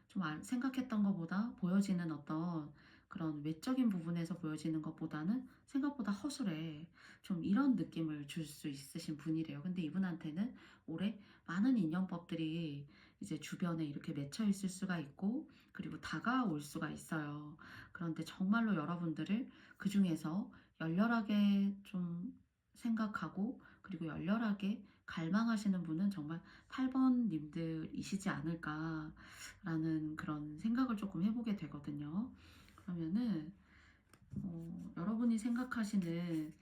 좀 생각했던 것보다 보여지는 어떤 그런 외적인 부분에서 보여지는 것보다는 생각보다 허술해. 좀 이런 느낌을 줄 수 있으신 분이래요. 근데 이분한테는 올해 많은 인연법들이 이제 주변에 이렇게 맺혀 있을 수가 있고, 그리고 다가올 수가 있어요. 그런데 정말로 여러분들을 그 중에서 열렬하게 좀 생각하고, 그리고 열렬하게 갈망하시는 분은 정말 8번 님들이시지 않을까라는 그런 생각을 조금 해보게 되거든요. 그러면은 여러분이 생각하시는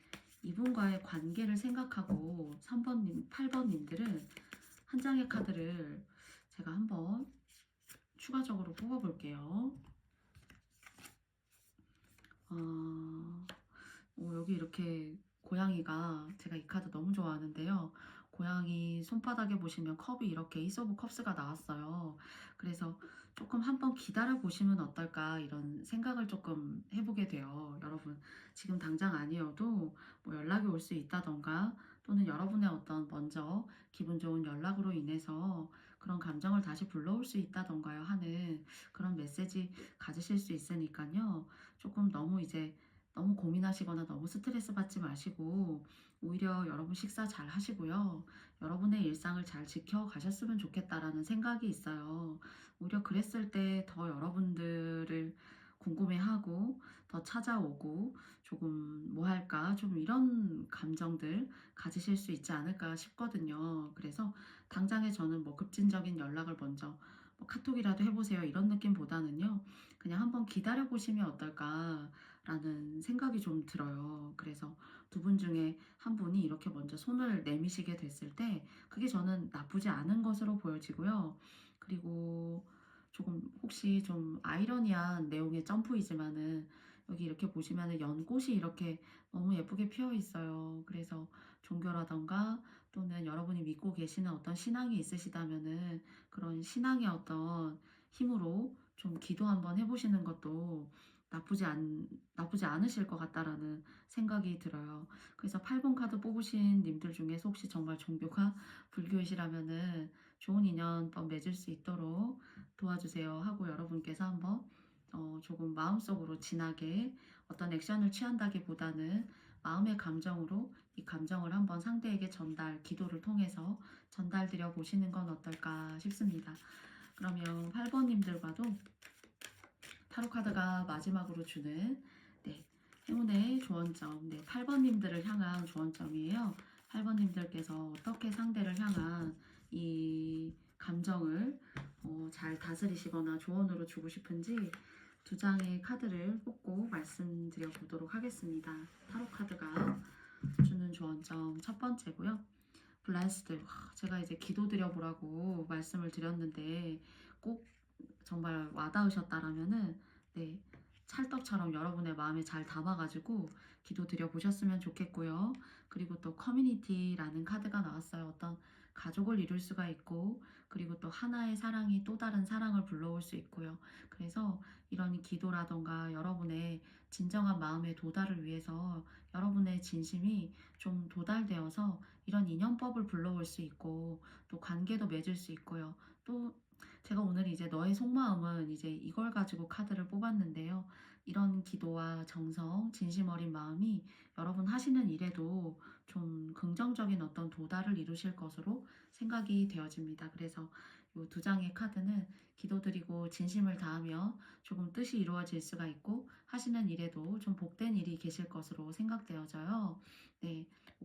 이분과의 관계를 생각하고 3번님, 8번님들은 한 장의 카드를 제가 한번 추가적으로 뽑아볼게요. 여기 이렇게 고양이가, 제가 이 카드 너무 좋아하는데요. 고양이 손바닥에 보시면 컵이 이렇게 에이스 오브 컵스가 나왔어요. 그래서 조금 한번 기다려 보시면 어떨까 이런 생각을 조금 해보게 돼요. 여러분, 지금 당장 아니어도 뭐 연락이 올 수 있다던가, 또는 여러분의 어떤 먼저 기분 좋은 연락으로 인해서 그런 감정을 다시 불러올 수 있다던가요 하는 그런 메시지 가지실 수 있으니까요. 조금 너무 고민하시거나 너무 스트레스 받지 마시고, 오히려 여러분 식사 잘 하시고요. 여러분의 일상을 잘 지켜가셨으면 좋겠다라는 생각이 있어요. 오히려 그랬을 때 더 여러분들을 궁금해하고, 더 찾아오고, 조금 뭐 할까? 좀 이런 감정들 가지실 수 있지 않을까 싶거든요. 그래서 당장에 저는 뭐 급진적인 연락을 먼저 뭐 카톡이라도 해보세요, 이런 느낌보다는요. 그냥 한번 기다려 보시면 어떨까라는 생각이 좀 들어요. 그래서 두 분 중에 한 분이 이렇게 먼저 손을 내미시게 됐을 때 그게 저는 나쁘지 않은 것으로 보여지고요. 그리고 조금 혹시 좀 아이러니한 내용의 점프이지만은, 여기 이렇게 보시면은 연꽃이 이렇게 너무 예쁘게 피어 있어요. 그래서 종교라던가, 또는 여러분이 믿고 계시는 어떤 신앙이 있으시다면은 그런 신앙의 어떤 힘으로 좀 기도 한번 해보시는 것도 나쁘지 않으실 것 같다라는 생각이 들어요. 그래서 8번 카드 뽑으신 님들 중에서 혹시 정말 종교가 불교이시라면은 좋은 인연법 맺을 수 있도록 도와주세요 하고, 여러분께서 한번 조금 마음속으로 진하게 어떤 액션을 취한다기보다는 마음의 감정으로 이 감정을 한번 상대에게 기도를 통해서 전달드려 보시는 건 어떨까 싶습니다. 그러면 8번님들과도 타로 카드가 마지막으로 주는 행운의 조언점, 8번님들을 향한 조언점이에요. 8번님들께서 어떻게 상대를 향한 이 감정을 잘 다스리시거나 조언으로 주고 싶은지 두 장의 카드를 뽑고 말씀드려 보도록 하겠습니다. 타로 카드가 주는 조언점 첫 번째고요. 블레스드, 제가 이제 기도드려 보라고 말씀을 드렸는데 꼭 정말 와닿으셨다라면은 찰떡처럼 여러분의 마음에 잘 담아가지고 기도드려 보셨으면 좋겠고요. 그리고 또 커뮤니티라는 카드가 나왔어요. 어떤 가족을 이룰 수가 있고, 그리고 또 하나의 사랑이 또 다른 사랑을 불러올 수 있고요. 그래서 이런 기도라던가 여러분의 진정한 마음의 도달을 위해서 여러분의 진심이 좀 도달되어서 이런 인연법을 불러올 수 있고, 또 관계도 맺을 수 있고요. 또 제가 오늘 이제 너의 속마음은 이제 이걸 가지고 카드를 뽑았는데요. 이런 기도와 정성, 진심 어린 마음이 여러분 하시는 일에도 좀 긍정적인 어떤 도달을 이루실 것으로 생각이 되어집니다. 그래서 이 두 장의 카드는 기도드리고 진심을 다하며 조금 뜻이 이루어질 수가 있고 하시는 일에도 좀 복된 일이 계실 것으로 생각되어져요.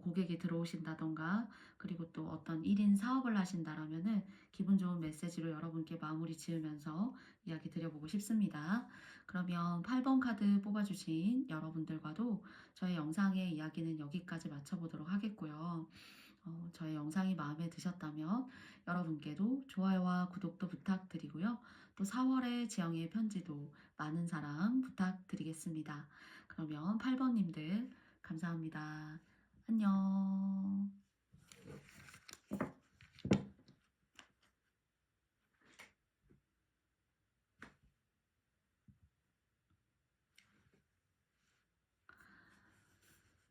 고객이 들어오신다던가 그리고 또 어떤 1인 사업을 하신다라면은 기분 좋은 메시지로 여러분께 마무리 지으면서 이야기 드려보고 싶습니다. 그러면 8번 카드 뽑아주신 여러분들과도 저의 영상의 이야기는 여기까지 마쳐보도록 하겠고요. 저의 영상이 마음에 드셨다면 여러분께도 좋아요와 구독도 부탁드리고요. 또 4월의 지영의 편지도 많은 사랑 부탁드리겠습니다. 그러면 8번님들 감사합니다. 안녕.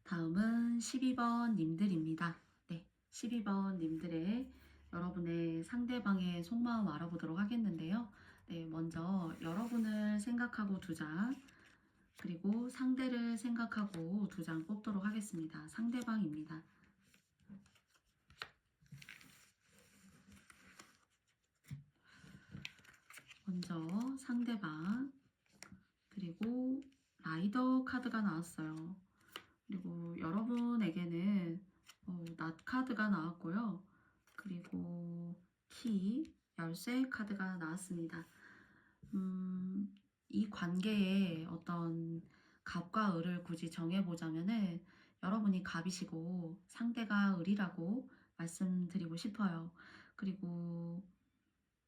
다음은 12번 님들입니다. 12번 님들의 여러분의 상대방의 속마음 알아보도록 하겠는데요. 먼저 여러분을 생각하고 두 장, 그리고 상대를 생각하고 두 장 뽑도록 하겠습니다. 상대방입니다. 먼저 상대방, 그리고 라이더 카드가 나왔어요. 그리고 여러분에게는 낫 카드가 나왔고요. 그리고 키, 열쇠 카드가 나왔습니다. 이 관계에 어떤 갑과 을을 굳이 정해보자면은 여러분이 갑이시고 상대가 을이라고 말씀드리고 싶어요. 그리고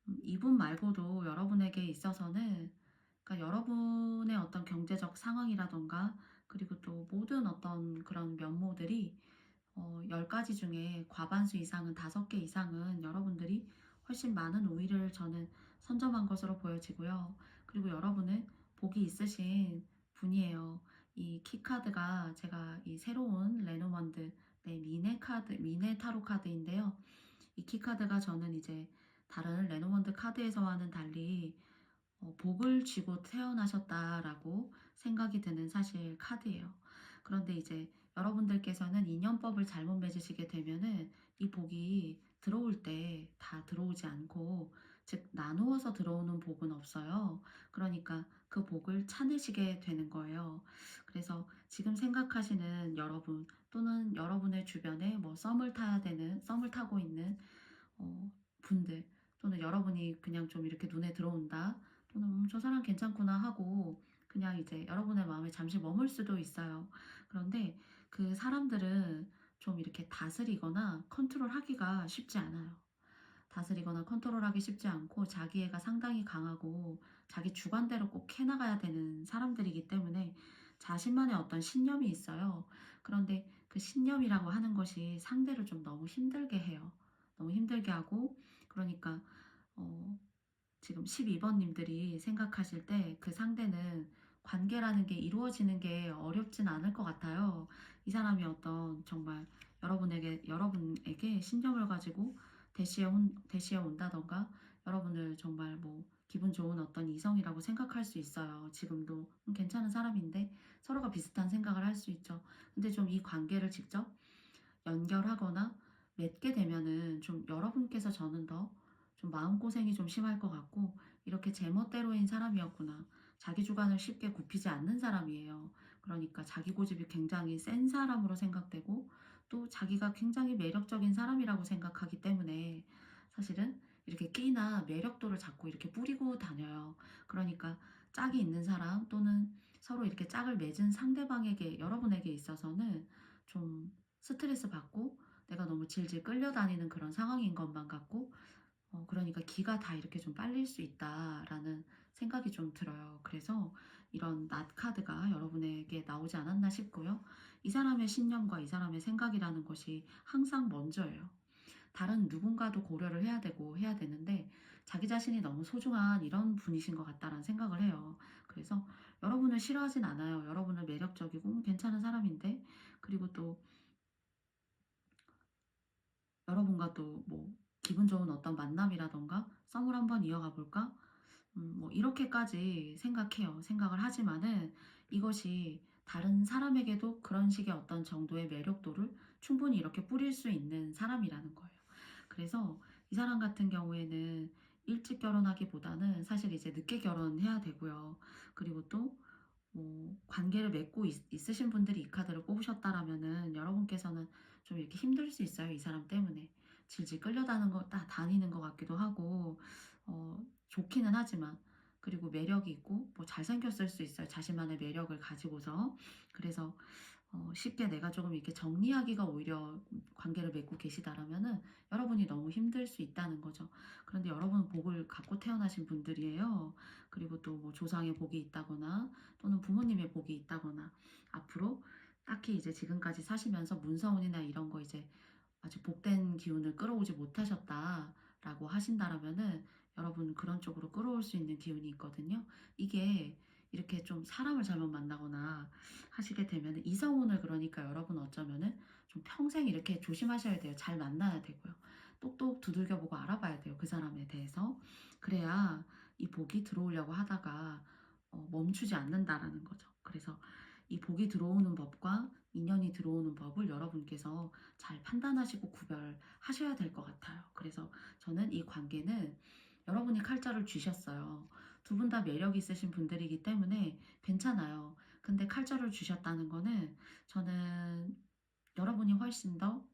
이분 말고도 여러분에게 있어서는 그러니까 여러분의 어떤 경제적 상황이라던가 그리고 또 모든 어떤 그런 면모들이 10가지 중에 과반수 이상은 5개 이상은 여러분들이 훨씬 많은 우위를 저는 선점한 것으로 보여지고요. 그리고 여러분은 복이 있으신 분이에요. 이 키카드가 제가 이 새로운 레노먼드 미네 타로 카드인데요. 이 키카드가 저는 이제 다른 레노먼드 카드에서와는 달리 복을 쥐고 태어나셨다라고 생각이 드는 사실 카드예요. 그런데 이제 여러분들께서는 인연법을 잘못 맺으시게 되면은 이 복이 들어올 때 다 들어오지 않고 즉 나누어서 들어오는 복은 없어요. 그러니까 그 복을 차내시게 되는 거예요. 그래서 지금 생각하시는 여러분 또는 여러분의 주변에 뭐 썸을 타고 있는 분들 또는 여러분이 그냥 좀 이렇게 눈에 들어온다 또는 저 사람 괜찮구나 하고 그냥 이제 여러분의 마음에 잠시 머물 수도 있어요. 그런데 그 사람들은 좀 이렇게 다스리거나 컨트롤하기가 쉽지 않아요. 다스리거나 컨트롤하기 쉽지 않고 자기애가 상당히 강하고 자기 주관대로 꼭 해나가야 되는 사람들이기 때문에 자신만의 어떤 신념이 있어요. 그런데 그 신념이라고 하는 것이 상대를 좀 너무 힘들게 해요. 너무 힘들게 하고 그러니까 지금 12번님들이 생각하실 때 그 상대는 관계라는 게 이루어지는 게 어렵진 않을 것 같아요. 이 사람이 어떤 정말 여러분에게 신념을 가지고 대시에 온다던가 여러분을 정말 뭐 기분 좋은 어떤 이성이라고 생각할 수 있어요. 지금도 괜찮은 사람인데 서로가 비슷한 생각을 할 수 있죠. 근데 좀 이 관계를 직접 연결하거나 맺게 되면은 좀 여러분께서 저는 더 좀 마음고생이 좀 심할 것 같고, 이렇게 제멋대로인 사람이었구나. 자기 주관을 쉽게 굽히지 않는 사람이에요. 그러니까 자기 고집이 굉장히 센 사람으로 생각되고, 또 자기가 굉장히 매력적인 사람이라고 생각하기 때문에 사실은 이렇게 끼나 매력도를 자꾸 이렇게 뿌리고 다녀요. 그러니까 짝이 있는 사람 또는 서로 이렇게 짝을 맺은 상대방에게, 여러분에게 있어서는 좀 스트레스 받고 내가 너무 질질 끌려다니는 그런 상황인 것만 같고, 그러니까 '기가 다 이렇게 좀 빨릴 수 있다.'라는 생각이 좀 들어요. 그래서 이런 낫 카드가 여러분에게 나오지 않았나 싶고요. 이 사람의 신념과 이 사람의 생각이라는 것이 항상 먼저예요. 다른 누군가도 고려를 해야 되고 해야 되는데, 자기 자신이 너무 소중한 이런 분이신 것 같다라는 생각을 해요. 그래서 여러분을 싫어하진 않아요. 여러분은 매력적이고 괜찮은 사람인데, 그리고 또 여러분과 또 뭐 기분 좋은 어떤 만남이라든가 '썸을 한번 이어가 볼까?' 뭐 이렇게까지 생각을 하지만은, 이것이 다른 사람에게도 그런 식의 어떤 정도의 매력도를 충분히 이렇게 뿌릴 수 있는 사람이라는 거예요. 그래서 이 사람 같은 경우에는 일찍 결혼하기보다는 사실 이제 늦게 결혼해야 되고요. 그리고 또 뭐 관계를 맺고 있으신 분들이 이 카드를 뽑으셨다라면은 여러분께서는 좀 이렇게 힘들 수 있어요, 이 사람 때문에. 질질 끌려다는 거 다 다니는 것 같기도 하고, 좋기는 하지만, 그리고 매력이 있고 뭐 잘생겼을 수 있어요, 자신만의 매력을 가지고서. 그래서 쉽게 내가 조금 이렇게 정리하기가 오히려 관계를 맺고 계시다라면은 여러분이 너무 힘들 수 있다는 거죠. 그런데 여러분은 복을 갖고 태어나신 분들이에요. 그리고 또 뭐 조상의 복이 있다거나 또는 부모님의 복이 있다거나, 앞으로 딱히 이제 지금까지 사시면서 문서운이나 이런 거 이제 아주 복된 기운을 끌어오지 못하셨다라고 하신다라면은 여러분 그런 쪽으로 끌어올 수 있는 기운이 있거든요. 이게 이렇게 좀 사람을 잘못 만나거나 하시게 되면은 이성운을, 그러니까 여러분 어쩌면은 좀 평생 이렇게 조심하셔야 돼요. 잘 만나야 되고요. 똑똑 두들겨 보고 알아봐야 돼요, 그 사람에 대해서. 그래야 이 복이 들어오려고 하다가 멈추지 않는다라는 거죠. 그래서 이 복이 들어오는 법과 인연이 들어오는 법을 여러분께서 잘 판단하시고 구별하셔야 될 것 같아요. 그래서 저는 이 관계는 여러분이 칼자를 쥐셨어요. 두 분 다 매력 있으신 분들이기 때문에 괜찮아요. 근데 칼자를 쥐셨다는 거는, 저는 여러분이 훨씬 더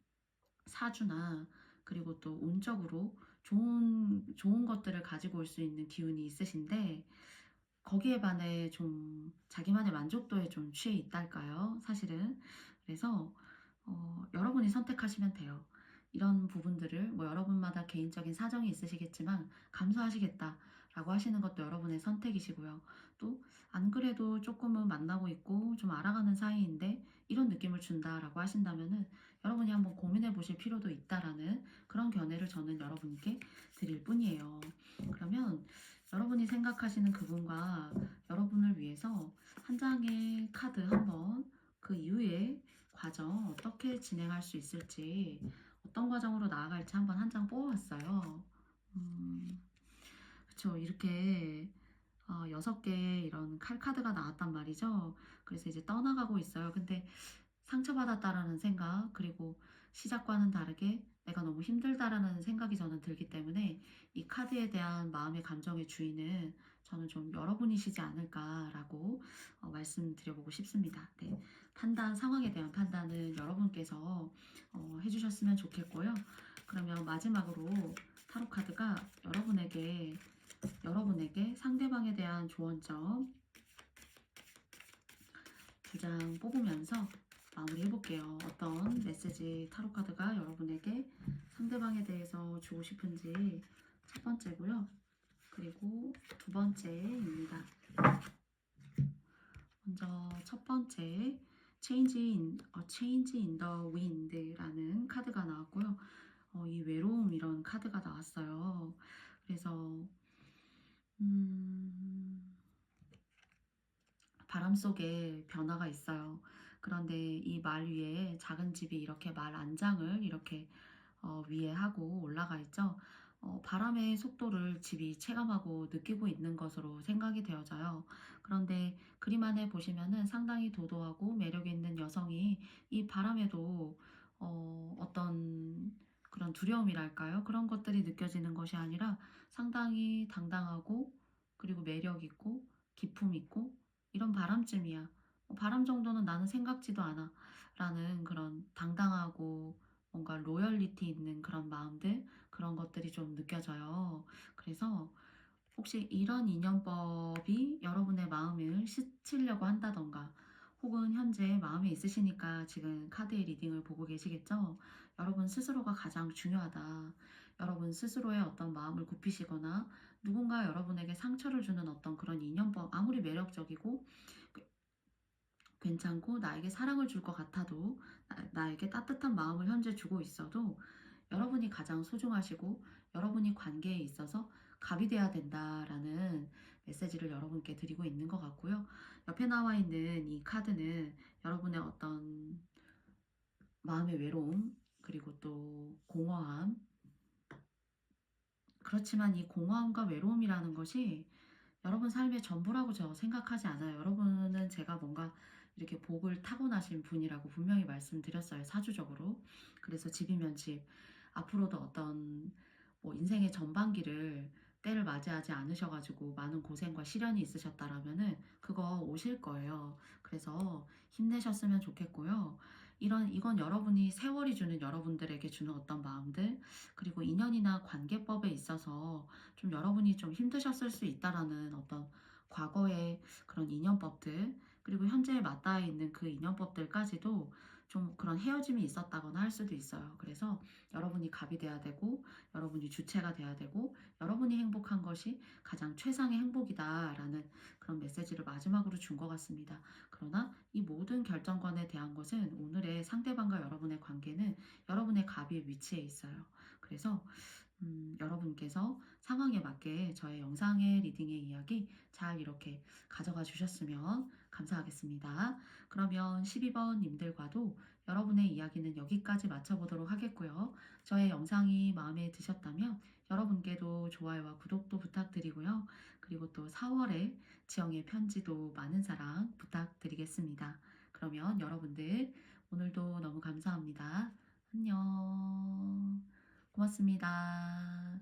사주나 그리고 또 운적으로 좋은 것들을 가지고 올 수 있는 기운이 있으신데, 거기에 반해 좀 자기만의 만족도에 좀 취해 있달까요, 사실은. 그래서 여러분이 선택하시면 돼요. 이런 부분들을 뭐 여러분마다 개인적인 사정이 있으시겠지만 감수하시겠다라고 하시는 것도 여러분의 선택이시고요. 또 안 그래도 조금은 만나고 있고 좀 알아가는 사이인데 이런 느낌을 준다라고 하신다면은 여러분이 한번 고민해 보실 필요도 있다라는 그런 견해를 저는 여러분께 드릴 뿐이에요. 그러면 여러분이 생각하시는 그분과 여러분을 위해서 한 장의 카드 한번, 그 이후에 과정 어떻게 진행할 수 있을지, 어떤 과정으로 나아갈지 한번 한 장 뽑아봤어요. 그쵸. 이렇게 6개의 이런 칼카드가 나왔단 말이죠. 그래서 이제 떠나가고 있어요. 근데 상처받았다라는 생각, 그리고 시작과는 다르게 '내가 너무 힘들다.'라는 생각이 저는 들기 때문에 이 카드에 대한 마음의 감정의 주인은 저는 좀 여러분이시지 않을까라고 말씀드려 보고 싶습니다. 네. 상황에 대한 판단은 여러분께서 해 주셨으면 좋겠고요. 그러면 마지막으로 타로 카드가 여러분에게 상대방에 대한 조언점 두 장 뽑으면서 마무리해 볼게요. 어떤 메시지 타로 카드가 여러분에게 상대방에 대해서 주고 싶은지 첫 번째고요. 그리고 두 번째입니다. 먼저 첫 번째, Change in the Wind라는 카드가 나왔고요. 이 외로움, 이런 카드가 나왔어요. 그래서 음, 바람 속에 변화가 있어요. 그런데 이 말 위에 작은 집이 이렇게 말 안장을 이렇게 위에 하고 올라가 있죠. 바람의 속도를 집이 체감하고 느끼고 있는 것으로 생각이 되어져요. 그런데 그림 안에 보시면은 상당히 도도하고 매력 있는 여성이 이 바람에도 어떤 그런 두려움이랄까요? 그런 것들이 느껴지는 것이 아니라 상당히 당당하고 그리고 매력 있고 기품 있고 이런 바람쯤이야. 바람 정도는 나는 생각지도 않아. 라는 그런 당당하고 뭔가 로열리티 있는 그런 마음들, 그런 것들이 좀 느껴져요. 그래서 혹시 이런 인연법이 여러분의 마음을 스치려고 한다던가 혹은 현재 마음에 있으시니까 지금 카드의 리딩을 보고 계시겠죠? 여러분 스스로가 가장 중요하다. 여러분 스스로의 어떤 마음을 굽히시거나 누군가 여러분에게 상처를 주는 어떤 그런 인연법, 아무리 매력적이고 괜찮고 나에게 사랑을 줄 것 같아도 나에게 따뜻한 마음을 현재 주고 있어도 여러분이 가장 소중하시고 여러분이 관계에 있어서 갑이 돼야 된다라는 메시지를 여러분께 드리고 있는 것 같고요. 옆에 나와 있는 이 카드는 여러분의 어떤 마음의 외로움 그리고 또 공허함, 그렇지만 이 공허함과 외로움이라는 것이 여러분 삶의 전부라고 저 생각하지 않아요. 여러분은 제가 뭔가 이렇게 복을 타고나신 분이라고 분명히 말씀드렸어요, 사주적으로. 그래서 집이면 집, 앞으로도 어떤 뭐 인생의 전반기를 때를 맞이하지 않으셔가지고 많은 고생과 시련이 있으셨다라면은 그거 오실 거예요. 그래서 힘내셨으면 좋겠고요. 이건 여러분이 세월이 주는 여러분들에게 주는 어떤 마음들, 그리고 인연이나 관계법에 있어서 좀 여러분이 좀 힘드셨을 수 있다라는 어떤 과거의 그런 인연법들, 그리고 현재에 맞닿아 있는 그 인연법들까지도 좀 그런 헤어짐이 있었다거나 할 수도 있어요. 그래서 여러분이 갑이 돼야 되고, 여러분이 주체가 돼야 되고, 여러분이 행복한 것이 가장 최상의 행복이다라는 그런 메시지를 마지막으로 준 것 같습니다. 그러나 이 모든 결정권에 대한 것은 오늘의 상대방과 여러분의 관계는 여러분의 갑의 위치에 있어요. 그래서 여러분께서 상황에 맞게 저의 영상의 리딩의 이야기 잘 이렇게 가져가 주셨으면 감사하겠습니다. 그러면 12번 님들과도 여러분의 이야기는 여기까지 마쳐보도록 하겠고요. 저의 영상이 마음에 드셨다면 여러분께도 좋아요와 구독도 부탁드리고요. 그리고 또 4월에 지영의 편지도 많은 사랑 부탁드리겠습니다. 그러면 여러분들 오늘도 너무 감사합니다. 안녕. 고맙습니다.